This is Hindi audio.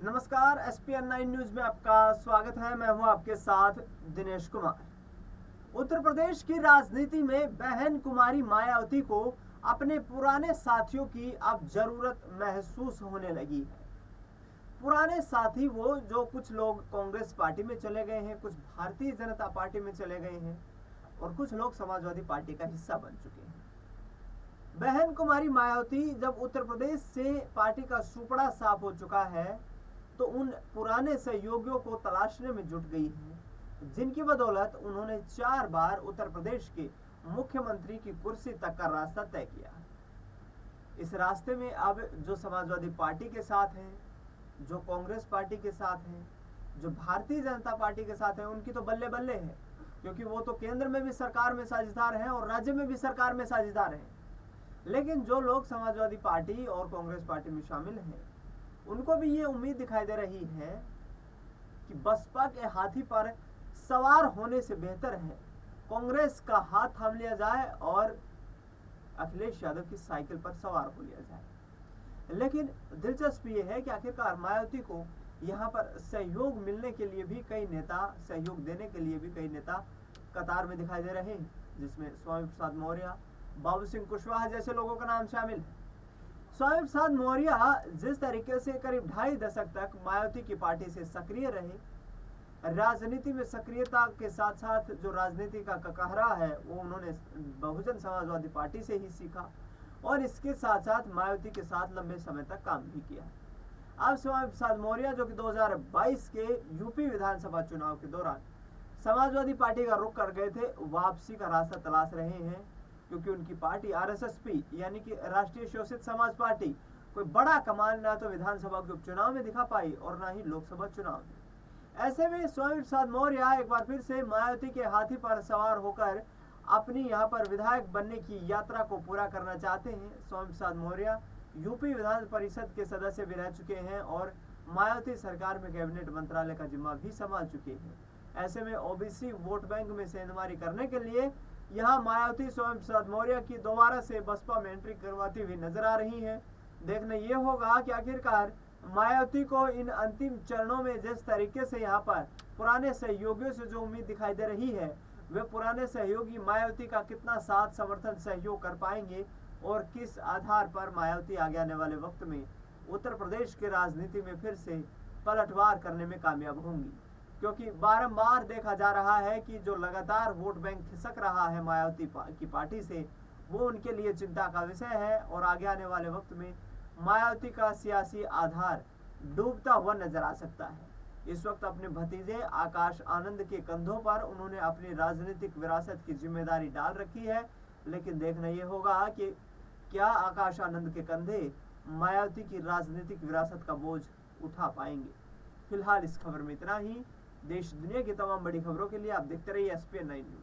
नमस्कार, SPN9 न्यूज में आपका स्वागत है। मैं हूं आपके साथ दिनेश कुमार। उत्तर प्रदेश की राजनीति में बहन कुमारी मायावती को अपने पुराने साथियों की अब जरूरत महसूस होने लगी है। पुराने साथी वो जो कुछ लोग कांग्रेस पार्टी में चले गए हैं, कुछ भारतीय जनता पार्टी में चले गए हैं और कुछ लोग समाजवादी पार्टी का हिस्सा बन चुके हैं। बहन कुमारी मायावती जब उत्तर प्रदेश से पार्टी का सुपड़ा साफ हो चुका है तो उन पुराने सहयोगियों को तलाशने में जुट गई है, जिनकी बदौलत उन्होंने 4 बार उत्तर प्रदेश के मुख्यमंत्री की कुर्सी तक का रास्ता तय किया। इस रास्ते में अब जो समाजवादी पार्टी के साथ हैं, जो कांग्रेस पार्टी के साथ हैं, जो भारतीय जनता पार्टी के साथ हैं, उनकी तो बल्ले बल्ले है, क्योंकि वो तो केंद्र में भी सरकार में साझेदार हैं और राज्य में भी सरकार में साझेदार हैं। लेकिन जो लोग समाजवादी पार्टी और कांग्रेस पार्टी में शामिल हैं, उनको भी ये उम्मीद दिखाई दे रही है कि बसपा के हाथी पर सवार होने से बेहतर है कांग्रेस का हाथ थाम लिया जाए और अखिलेश यादव की साइकिल पर सवार हो लिया जाए। लेकिन दिलचस्प ये है कि आखिरकार मायावती को यहाँ पर सहयोग मिलने के लिए भी कई नेता, सहयोग देने के लिए भी कई नेता कतार में दिखाई दे रहे हैं, जिसमें स्वामी प्रसाद मौर्य, बाबू सिंह कुशवाहा जैसे लोगों का नाम शामिल है। स्वामी प्रसाद मौर्य जिस तरीके से करीब 2.5 दशक तक मायावती की पार्टी से सक्रिय रहे, राजनीति में सक्रियता के साथ साथ जो राजनीति का ककहरा है वो उन्होंने बहुजन समाजवादी पार्टी से ही सीखा और इसके साथ साथ मायावती के साथ लंबे समय तक काम भी किया। अब स्वामी प्रसाद मौर्य जो कि 2022 के यूपी विधानसभा चुनाव के दौरान समाजवादी पार्टी का रुख कर गए थे, वापसी का रास्ता तलाश रहे हैं, क्योंकि उनकी पार्टी RSSP यानी कि राष्ट्रीय शोषित समाज पार्टी कोई बड़ा कमाल ना तो विधानसभा के उपचुनाव में दिखा पाई और ना ही लोकसभा चुनाव में। ऐसे में स्वामी प्रसाद मौर्य एक बार फिर से मायावती के हाथी पर सवार होकर अपनी यहाँ पर विधायक बनने की यात्रा को पूरा करना चाहते हैं। स्वामी प्रसाद मौर्य यूपी विधान परिषद के सदस्य भी रह चुके हैं और मायावती सरकार में कैबिनेट मंत्रालय का जिम्मा भी संभाल चुके हैं। ऐसे में OBC वोट बैंक में सेंधमारी करने के लिए यहाँ मायावती स्वामी प्रसाद मौर्य की दोबारा से बसपा में एंट्री करवाती हुई नजर आ रही है। देखना ये होगा कि आखिरकार मायावती को इन अंतिम चरणों में जिस तरीके से यहाँ पर पुराने सहयोगियों से जो उम्मीद दिखाई दे रही है, वे पुराने सहयोगी मायावती का कितना साथ, समर्थन, सहयोग कर पाएंगे और किस आधार पर मायावती आगे आने वाले वक्त में उत्तर प्रदेश की राजनीति में फिर से पलटवार करने में कामयाब होंगी। क्योंकि बारंबार देखा जा रहा है कि जो लगातार वोट बैंक खिसक रहा है मायावती की पार्टी से, वो उनके लिए चिंता का विषय है और आगे आने वाले वक्त में मायावती का सियासी आधार डूबता हुआ नजर आ सकता है। इस वक्त अपने भतीजे आकाश आनंद के कंधों पर उन्होंने अपनी राजनीतिक विरासत की जिम्मेदारी डाल रखी है, लेकिन देखना यह होगा कि क्या आकाश आनंद के कंधे मायावती की राजनीतिक विरासत का बोझ उठा पाएंगे। फिलहाल इस खबर में इतना ही। देश दुनिया की तमाम बड़ी खबरों के लिए आप देखते रहिए SPN9 न्यूज।